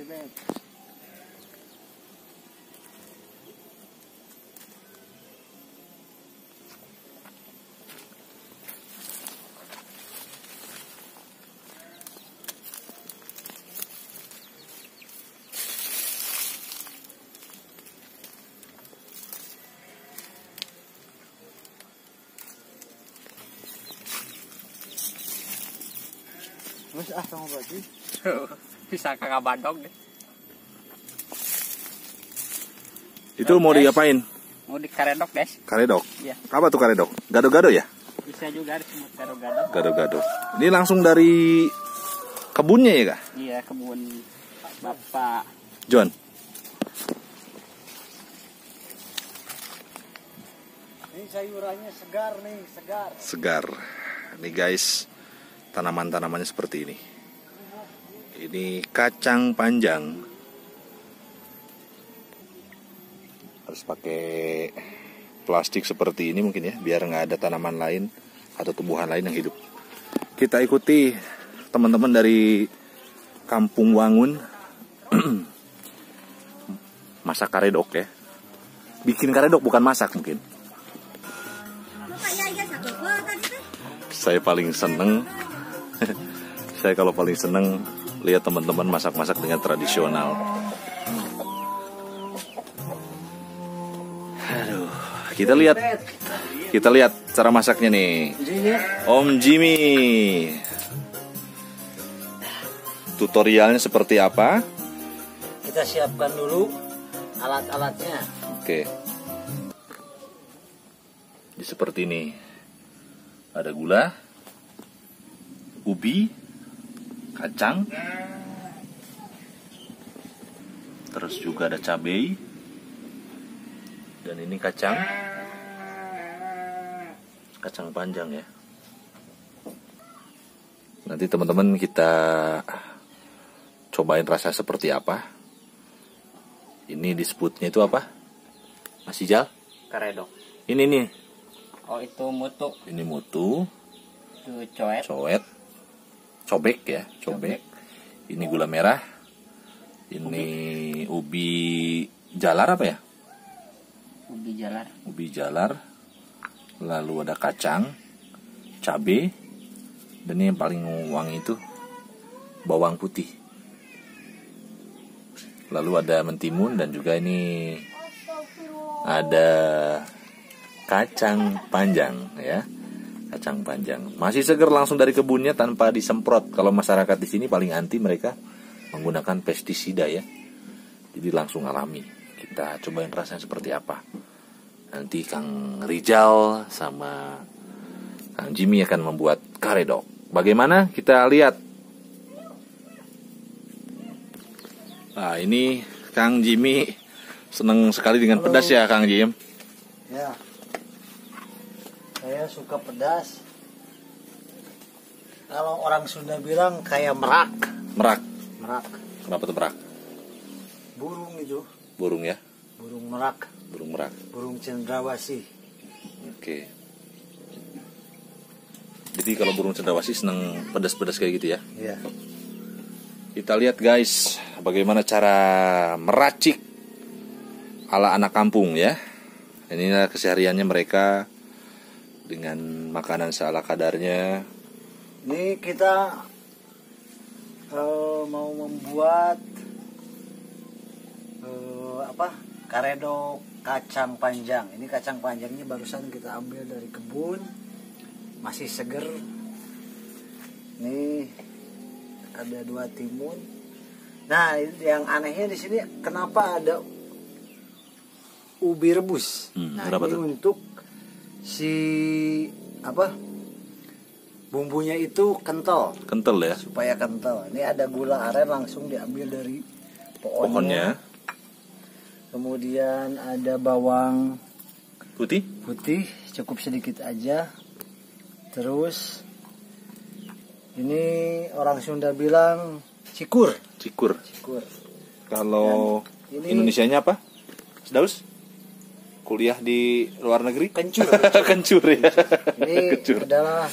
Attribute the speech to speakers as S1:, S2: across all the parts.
S1: bebek. Mas sama baju.
S2: Bisa kakak badog deh.
S3: Itu mau diapain?
S2: Mau dikaredok, Des.
S3: Karedok?
S2: Iya.
S3: Apa tuh karedok? Gado-gado ya?
S2: Bisa juga disebut gado-gado.
S3: Gado-gado. Ini langsung dari kebunnya ya kak?
S2: Iya, kebun Bapak
S3: John?
S1: Ini sayurannya segar nih, segar.
S3: Segar. Nih guys, tanaman-tanamannya seperti ini. Ini kacang panjang. Harus pakai plastik seperti ini mungkin ya, biar nggak ada tanaman lain atau tumbuhan lain yang hidup. Kita ikuti teman-teman dari Kampung Wangun masak karedok ya. Bikin karedok bukan masak mungkin. Saya paling seneng saya kalau paling seneng lihat teman-teman masak-masak dengan tradisional. Aduh, kita lihat cara masaknya nih. Om Jimmy. Tutorialnya seperti apa?
S1: Kita siapkan dulu alat-alatnya.
S3: Oke. Jadi seperti ini. Ada gula, ubi, kacang, terus juga ada cabai, dan ini kacang panjang ya. Nanti teman-teman kita cobain rasa seperti apa. Ini disebutnya itu apa? Mas Ijal?
S2: karedok.
S3: Ini nih.
S2: Oh, itu mutu.
S3: Ini mutu.
S2: Itu coet.
S3: Cobek ya, cobek. Ini gula merah. Ini ubi jalar apa ya? Ubi jalar. Lalu ada kacang, cabai, dan ini yang paling wangi itu bawang putih. Lalu ada mentimun dan juga ini ada kacang panjang ya. Kacang panjang. Masih segar langsung dari kebunnya tanpa disemprot. Kalau masyarakat di sini paling anti, mereka menggunakan pestisida ya. Jadi langsung alami. Kita cobain rasanya seperti apa. Nanti Kang Rijal sama Kang Jimmy akan membuat karedok. Bagaimana? Kita lihat. Nah, ini Kang Jimmy senang sekali dengan pedas ya, Kang Jim.
S1: Ya. Saya suka pedas. Kalau orang Sunda bilang kayak merak.
S3: Merak.
S1: Merak.
S3: Kenapa tuh merak?
S1: Burung itu.
S3: Burung ya?
S1: Burung merak.
S3: Burung merak.
S1: Burung cendrawasih.
S3: Oke. Jadi kalau burung cendrawasih senang pedas-pedas kayak gitu ya?
S1: Iya.
S3: Kita lihat guys, bagaimana cara meracik ala anak kampung ya. Inilah kesehariannya mereka dengan makanan seala kadarnya.
S1: Ini kita mau membuat karedok kacang panjang. Ini kacang panjangnya barusan kita ambil dari kebun, masih seger. Ini ada 2 timun. Nah, yang anehnya di sini kenapa ada ubi rebus? Nah, ini
S3: tuh?
S1: untuk si bumbunya itu kental
S3: ya,
S1: supaya kental. Ini ada gula aren langsung diambil dari pohonnya. Kemudian ada bawang
S3: putih
S1: cukup sedikit aja. Terus ini orang Sunda bilang cikur.
S3: Kalau Indonesianya apa? Daus? Kuliah di luar negeri?
S1: Kencur.
S3: Kencur ya.
S1: Ini
S3: Kencur.
S1: adalah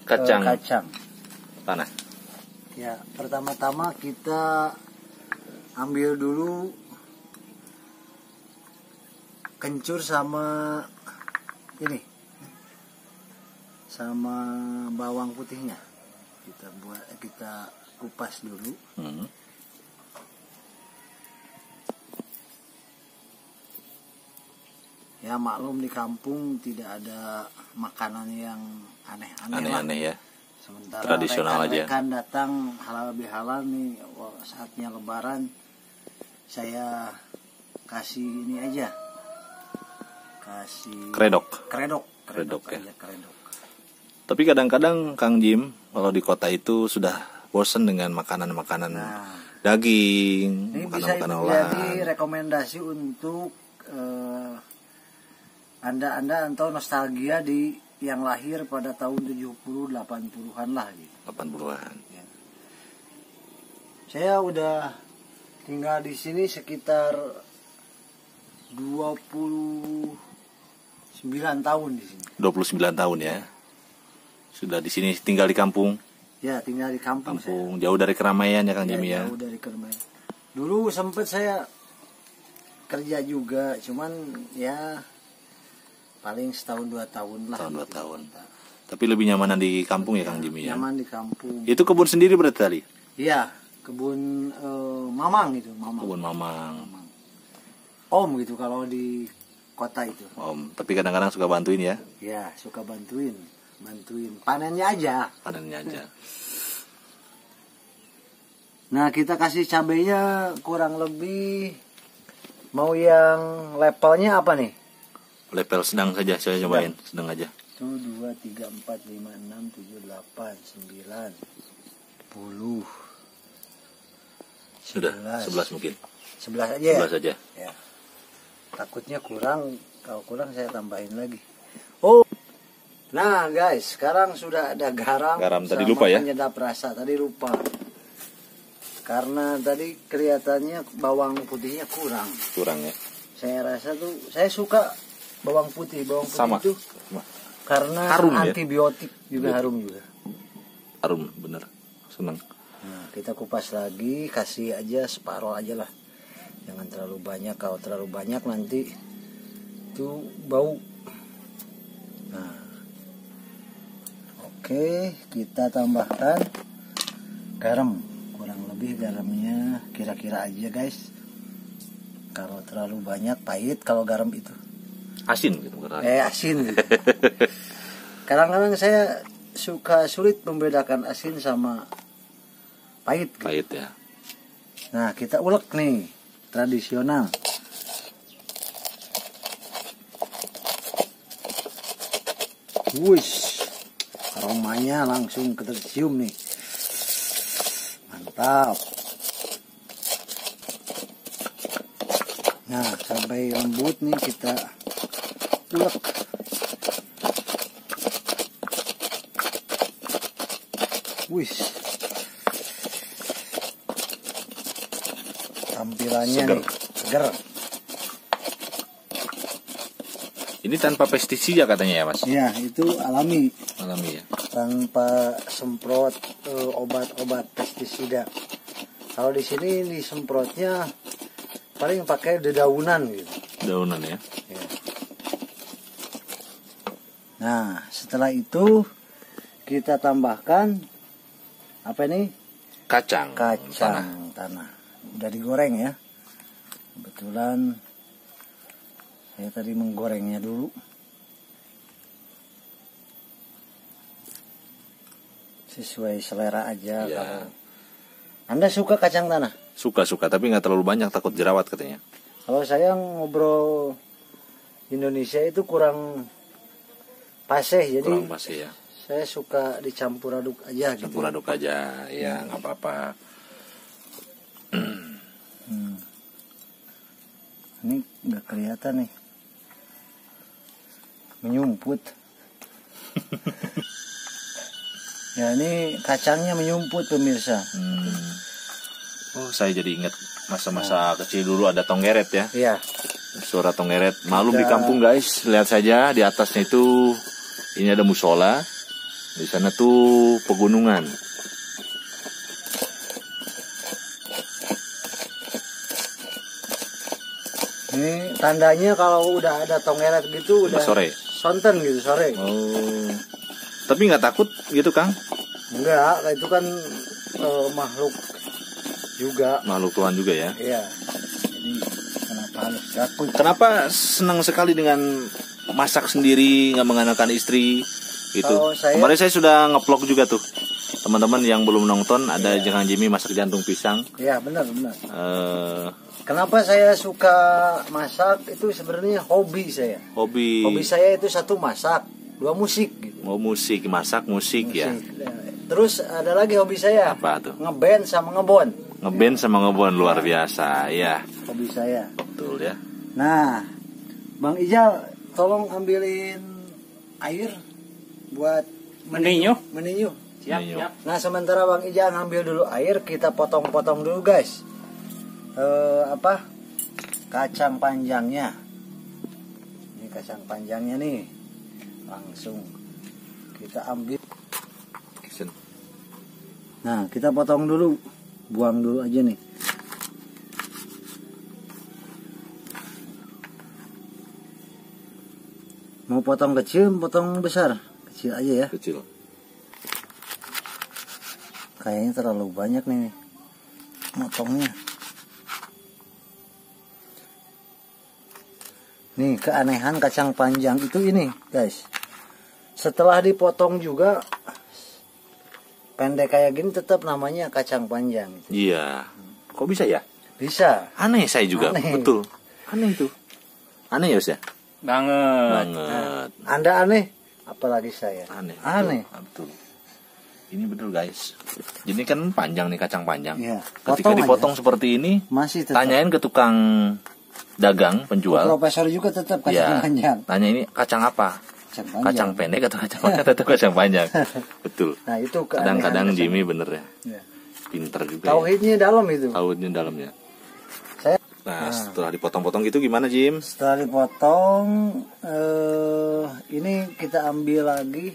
S3: Kacang
S1: kacang
S3: tanah.
S1: Ya, pertama-tama kita ambil dulu kencur sama ini, sama bawang putihnya. Kita kupas dulu. Ya, maklum di kampung tidak ada makanan yang aneh-aneh lah.
S3: Aneh-aneh ya.
S1: Sementara
S3: Tradisional aja.
S1: rekan-rekan datang halal bihalal nih, saatnya lebaran, saya kasih ini aja, kasih
S3: Kredok
S1: kredok
S3: ya.
S1: aja, kredok.
S3: Tapi kadang-kadang Kang Jim kalau di kota itu sudah bosen dengan makanan-makanan
S1: Nah,
S3: daging,
S1: ini bisa
S3: makanan-makanan
S1: menjadi
S3: olahan.
S1: rekomendasi untuk anda atau nostalgia di yang lahir pada tahun 70-80-an lah gitu.
S3: 80-an.
S1: Ya. Saya udah tinggal di sini sekitar 29 tahun di sini.
S3: 29 tahun ya. Sudah di sini tinggal di kampung.
S1: Ya, tinggal di kampung.
S3: Kampung jauh dari keramaian ya Kang
S1: Saya.
S3: Jimmy ya.
S1: Jauh dari keramaian. Dulu sempet saya kerja juga, cuman ya paling setahun 2 tahun lah.
S3: Tahun 2
S1: gitu.
S3: tahun. Tapi lebih nyamanan di kampung ya Kang Jimmy ya.
S1: Nyaman di kampung.
S3: Itu kebun sendiri berarti tadi?
S1: Iya, kebun mamang gitu, mamang.
S3: Kebun mamang.
S1: Om gitu kalau di kota itu.
S3: Om, tapi kadang-kadang suka bantuin ya.
S1: Ya, suka bantuin panennya aja.
S3: Panennya aja.
S1: Nah, kita kasih cabenya kurang lebih, mau yang levelnya apa nih?
S3: Level sedang saja, saya cobain. Sedang aja.
S1: 1, 2, 3, 4, 5, 6, 7, 8, 9, 10.
S3: Sudah, 11 mungkin.
S1: 11 aja ya?
S3: 11 aja.
S1: Ya. Takutnya kurang, kalau kurang saya tambahin lagi. Oh. Nah, guys, sekarang sudah ada garam.
S3: Garam tadi
S1: sama
S3: lupa ya?
S1: penyedap rasa, tadi lupa. Karena tadi kelihatannya bawang putihnya kurang.
S3: Kurang ya.
S1: Saya rasa tuh, saya suka bawang putih
S3: Sama.
S1: itu karena
S3: Harum ya?
S1: antibiotik juga, harum juga.
S3: Harum, bener. Senang.
S1: Nah, kita kupas lagi, kasih aja separuh aja lah, jangan terlalu banyak. Kalau terlalu banyak nanti itu bau. Nah, oke, kita tambahkan garam, kurang lebih garamnya kira-kira aja guys. Kalau terlalu banyak pahit kalau garam itu.
S3: Asin gitu bukan?
S1: Asin gitu. Kadang-kadang saya suka sulit membedakan asin sama pahit gitu.
S3: Pahit ya.
S1: Nah, kita ulek nih, tradisional. Wush, aromanya langsung tercium nih. Mantap. Nah, sampai lembut nih kita ulek. Wush. Tampilannya
S3: Seger.
S1: nih, seger.
S3: Ini tanpa pestisida katanya ya Mas?
S1: Ya, itu alami,
S3: Alami ya.
S1: tanpa semprot obat-obat pestisida. Kalau di sini disemprotnya paling pakai dedaunan gitu.
S3: Daunan ya.
S1: Ya. Nah, setelah itu kita tambahkan apa ini?
S3: Kacang.
S1: Kacang tanah. Udah digoreng ya. Kebetulan saya tadi menggorengnya dulu. Sesuai selera aja.
S3: Ya.
S1: Kalau Anda suka kacang tanah?
S3: Suka-suka tapi nggak terlalu banyak, takut jerawat katanya.
S1: Kalau saya ngobrol Indonesia itu kurang paseh, jadi
S3: Kurang pasti ya.
S1: saya suka dicampur aduk aja gitu.
S3: Campur aduk aja, ya nggak apa-apa.
S1: Ini nggak kelihatan nih, menyumput. Ya, ini kacangnya menyumput pemirsa.
S3: Oh, saya jadi ingat masa-masa kecil dulu ada tonggeret ya.
S1: Iya.
S3: Suara tonggeret. Malum di kampung guys, lihat saja di atasnya itu ini ada musola. Di sana tuh pegunungan.
S1: Ini tandanya kalau udah ada tongeret gitu udah
S3: sore.
S1: sonten gitu sore.
S3: Oh. Tapi nggak takut gitu, Kang?
S1: Enggak, itu kan makhluk juga.
S3: Makhluk Tuhan juga ya.
S1: Iya. Jadi kenapa harus takut?
S3: Kenapa senang sekali dengan masak sendiri, nggak mengandalkan istri gitu?
S1: Kalau
S3: Kemarin saya sudah ngeplok juga tuh. Teman-teman yang belum nonton ada Kang Jimmy masak jantung pisang.
S1: Iya, benar benar.
S3: Eh,
S1: Kenapa saya suka masak itu sebenarnya hobi saya.
S3: hobi
S1: Hobi saya itu satu masak, dua musik gitu.
S3: mau musik, masak musik ya.
S1: Terus ada lagi hobi saya.
S3: Apa tuh?
S1: Ngeband sama ngebon.
S3: Ngeband sama ngebon luar biasa ya.
S1: Hobi saya.
S3: Betul ya.
S1: Nah, Bang Ijal tolong ambilin air buat
S2: Meninyu.
S1: meninyu.
S2: Siap,
S3: Meninyu.
S2: siap.
S1: Nah, sementara Bang Ijal ngambil dulu air, kita potong-potong dulu, guys. Kacang panjangnya. Ini kacang panjangnya nih. Langsung kita ambil. Nah, kita potong dulu. Buang dulu aja nih. Mau potong kecil, potong besar. Kecil aja ya.
S3: Kecil.
S1: Kayaknya terlalu banyak nih motongnya. Nih, keanehan kacang panjang itu ini, guys. Setelah dipotong juga pendek kayak gini tetap namanya kacang panjang.
S3: Iya. Kok bisa ya?
S1: Bisa.
S3: Aneh saya juga.
S1: Aneh.
S3: Betul. Aneh itu. Aneh ya, Mas ya?
S2: Banget.
S3: Banget.
S1: Anda aneh, apalagi saya.
S3: Aneh.
S1: Aneh.
S3: Betul. Ini betul, guys. Jadi kan panjang nih kacang panjang.
S1: Iya.
S3: Ketika
S1: Potong
S3: dipotong seperti ini,
S1: Masih tetap.
S3: tanyain ke tukang dagang, penjual.
S1: Profesor juga tetap kacang
S3: Ya,
S1: panjang.
S3: tanya ini kacang apa?
S1: Kacang panjang.
S3: Kacang pendek atau kacang panjang? Tetap kacang panjang. Betul.
S1: Nah, itu keanehan
S3: Kadang-kadang
S1: kacang-
S3: Jimmy bener ya.
S1: Ya.
S3: Pinter juga.
S1: Tauhidnya dalam itu.
S3: Ya. Tauhidnya dalamnya.
S1: Saya
S3: Nah, setelah dipotong-potong gitu gimana, Jim?
S1: setelah dipotong ini kita ambil lagi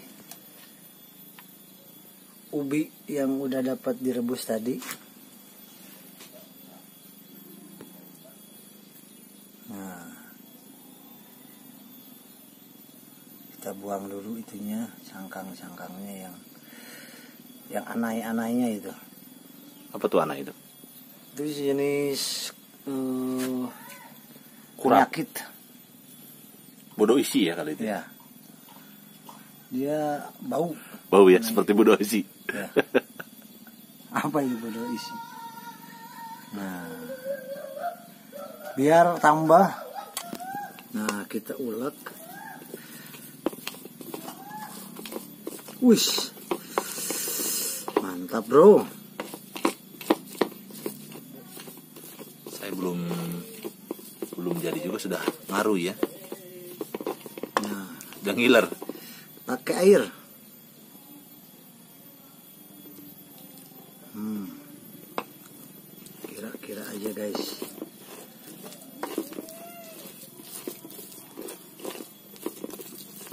S1: ubi yang udah dapat direbus tadi. Nah, kita buang dulu itunya, cangkang-cangkangnya yang anai-anainya itu.
S3: Apa tuh anak itu?
S1: Itu jenis
S3: Kurap.
S1: penyakit.
S3: Bodoh isi ya kali itu.
S1: Ya. Dia bau.
S3: Bau ya, seperti bodoh isi.
S1: Ya. Apa itu bodoh isi? Nah, biar tambah. Nah, kita ulek. Wis, mantap bro.
S3: Saya belum jadi juga sudah ngaruh ya.
S1: Nah,
S3: Udah ngiler.
S1: pakai air. Kira-kira aja guys.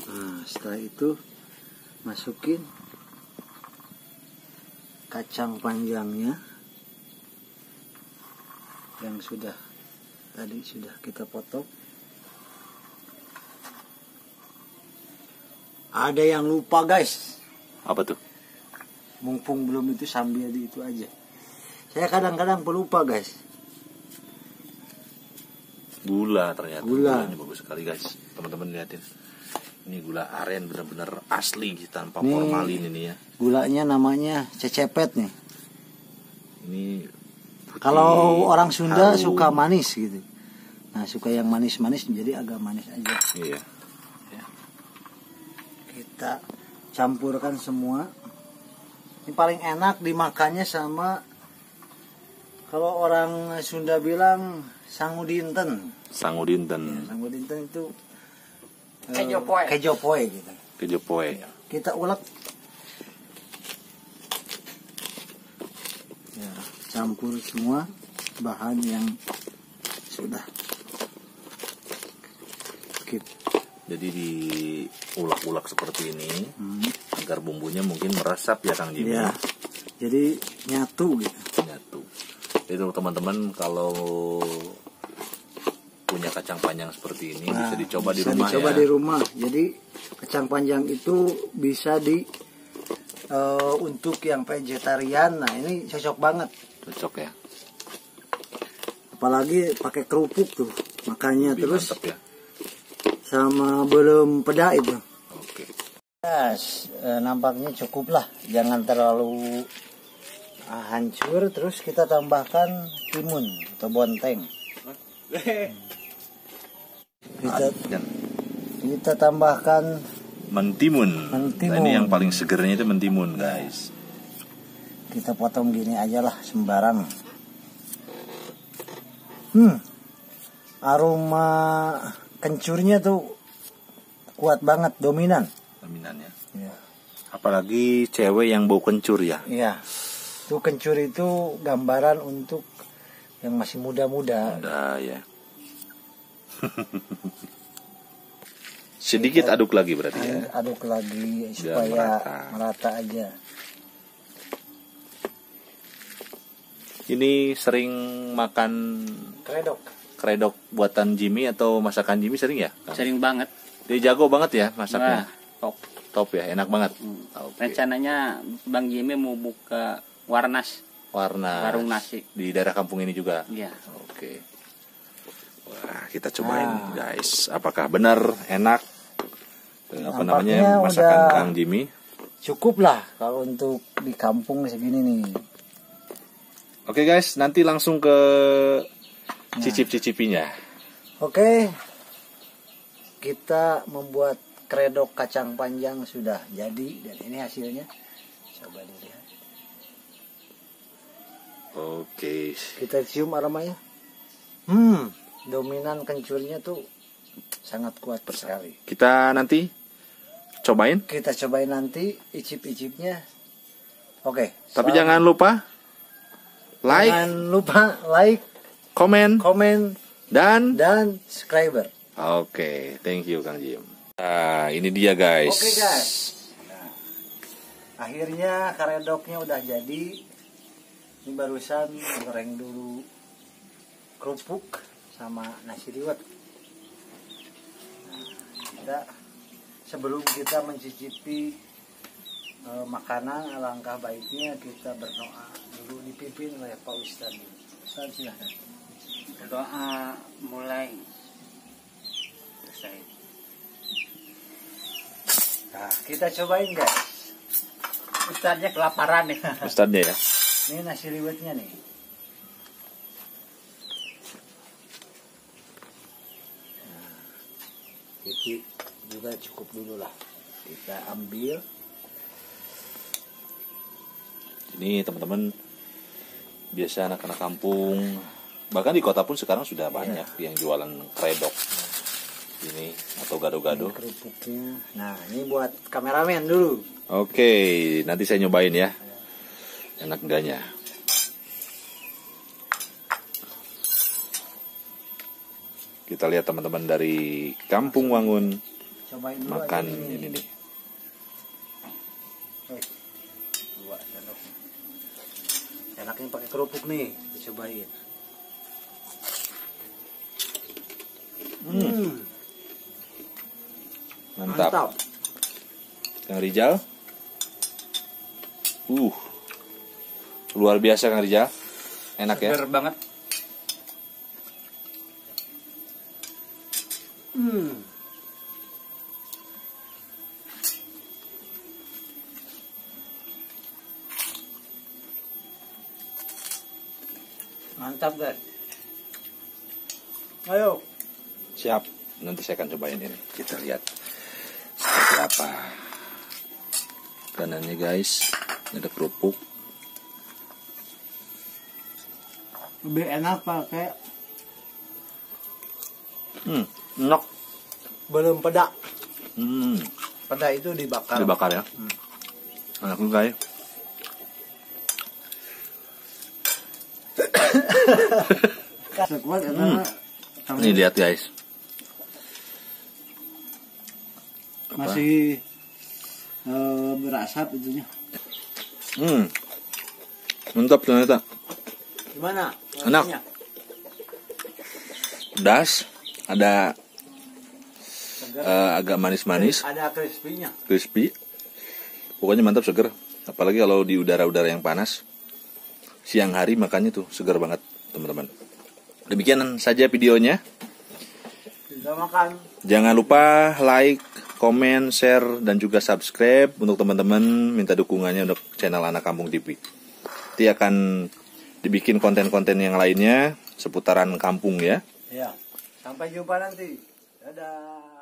S1: Nah, setelah itu masukin kacang panjangnya yang tadi sudah kita potong. Ada yang lupa guys,
S3: Apa tuh?
S1: mumpung belum itu sambil di itu aja. Saya kadang-kadang pelupa guys.
S3: Gula ternyata.
S1: Gula.
S3: Gulanya bagus sekali guys. Teman-teman lihatin. Ini gula aren benar-benar asli tanpa
S1: Nih.
S3: formalin ini ya.
S1: Gulanya namanya cecepet nih.
S3: Ini putih,
S1: Kalau orang Sunda
S3: harum.
S1: suka manis gitu. Nah, suka yang manis-manis jadi agak manis aja.
S3: Iya.
S1: Kita campurkan semua. Ini paling enak dimakannya sama, kalau orang Sunda bilang sangudinten.
S3: Sangudinten,
S1: Sangudinten itu
S2: Kejopoe.
S1: kejopoe gitu.
S3: kejopoe.
S1: Kita ulek. Ya, campur semua bahan yang sudah kita
S3: Jadi diulak-ulak seperti ini agar bumbunya mungkin meresap ya Kang Jimmy.
S1: ya, jadi nyatu gitu.
S3: Nyatu. Itu teman-teman kalau punya punya kacang panjang seperti ini,
S1: Nah,
S3: bisa dicoba di
S1: bisa
S3: rumah
S1: dicoba
S3: ya.
S1: di rumah. Jadi kacang panjang itu bisa untuk yang vegetarian. Nah, ini cocok banget.
S3: Cocok ya.
S1: Apalagi pakai kerupuk tuh. Makanya
S3: Lebih
S1: terus
S3: mantap ya.
S1: sama belum peda itu.
S3: Oke.
S1: Yes, nampaknya cukup lah. Jangan terlalu hancur. Terus kita tambahkan timun atau bonteng. Kita tambahkan
S3: Mentimun.
S1: Mentimun.
S3: Nah, ini yang paling segernya itu mentimun, guys.
S1: kita potong gini aja lah sembarang. Aroma kencurnya tuh kuat banget, dominan.
S3: Dominannya.
S1: Ya.
S3: Apalagi cewek yang bau kencur ya.
S1: Iya. Tuh kencur itu gambaran untuk yang masih muda-muda.
S3: Udah ya. Sedikit aduk lagi berarti ya.
S1: Aduk lagi
S3: Biar
S1: supaya
S3: merata.
S1: aja.
S3: Ini sering makan
S1: Kredok.
S3: buatan Jimmy atau masakan Jimmy sering ya? Kang?
S2: Sering banget.
S3: Dia jago banget ya masaknya.
S2: Wah, top.
S3: Top ya, enak banget. Oke.
S2: Rencananya Bang Jimmy mau buka warnas, warung nasi.
S3: di daerah kampung ini juga.
S2: Iya.
S3: Oke. Wah, kita cobain guys. Apakah benar enak? Apa namanya
S1: Nampaknya
S3: masakan
S1: udah
S3: Kang Jimmy?
S1: Cukup lah kalau untuk di kampung segini nih.
S3: Oke guys, nanti langsung ke cicip-cicipinya.
S1: Oke. Kita membuat kredok kacang panjang sudah jadi dan ini hasilnya. Coba dilihat.
S3: Oke.
S1: Kita cium aromanya. Dominan kencurnya tuh sangat kuat sekali.
S3: Kita nanti cobain.
S1: Kita cobain nanti icip-icipnya. Oke.
S3: Tapi jangan lupa like,
S1: Jangan lupa like,
S3: komen,
S1: komen,
S3: dan
S1: dan subscriber.
S3: oke, thank you Kang Jim. Nah, ini dia guys.
S1: Oke guys. Nah, akhirnya karedoknya udah jadi. Ini barusan goreng dulu kerupuk sama nasi liwet. Nah, sebelum kita mencicipi makanan, alangkah baiknya kita berdoa dulu dipimpin oleh Pak Ustadz. Ustadz silahkan.
S2: Doa mulai selesai.
S1: Nah, kita cobain guys.
S2: Ustadznya kelaparan nih.
S3: Ustadznya ya.
S1: Ini nasi liwetnya nih. Nah, ini juga cukup dulu lah. Kita ambil.
S3: Ini teman-teman, biasa anak-anak kampung, bahkan di kota pun sekarang sudah banyak yang jualan kredok ini atau gado-gado.
S1: Ini kerupuknya. Nah, ini buat kameramen dulu.
S3: Oke, nanti saya nyobain ya. Enak enggaknya. Kita lihat teman-teman dari Kampung Wangun
S1: Cobain dulu
S3: makan
S1: aja
S3: ini nih.
S1: Dua sendok. Enaknya pakai kerupuk nih, dicobain.
S3: Mantap. Kang Rijal. Luar biasa Kang Rijal. Enak ya.
S2: Seger banget.
S1: Mantap guys. Ayo.
S3: Siap. Nanti saya akan cobain ini. Kita lihat seperti apa. Kanannya guys, ada kerupuk.
S1: Lebih enak pakai
S3: Enak.
S1: belum peda. Peda itu dibakar.
S3: Dibakar ya. Enak juga ya.
S1: Sekuat karena
S3: Ini lihat guys.
S1: masih berasap itunya.
S3: Mantap ternyata.
S1: Gimana?
S3: Enak.
S1: Rasanya?
S3: Pedas, Ada agak manis-manis,
S1: Ada crispy-nya.
S3: crispy. Pokoknya mantap, seger. Apalagi kalau di udara-udara yang panas. Siang hari makannya tuh seger banget, teman-teman. Demikian saja videonya.
S1: Bisa makan.
S3: Jangan lupa like, komen, share, dan juga subscribe untuk teman-teman. Minta dukungannya untuk channel Anak Kampung TV. Nanti akan dibikin konten-konten yang lainnya seputaran kampung ya.
S1: Ya. Sampai jumpa nanti. Dadah.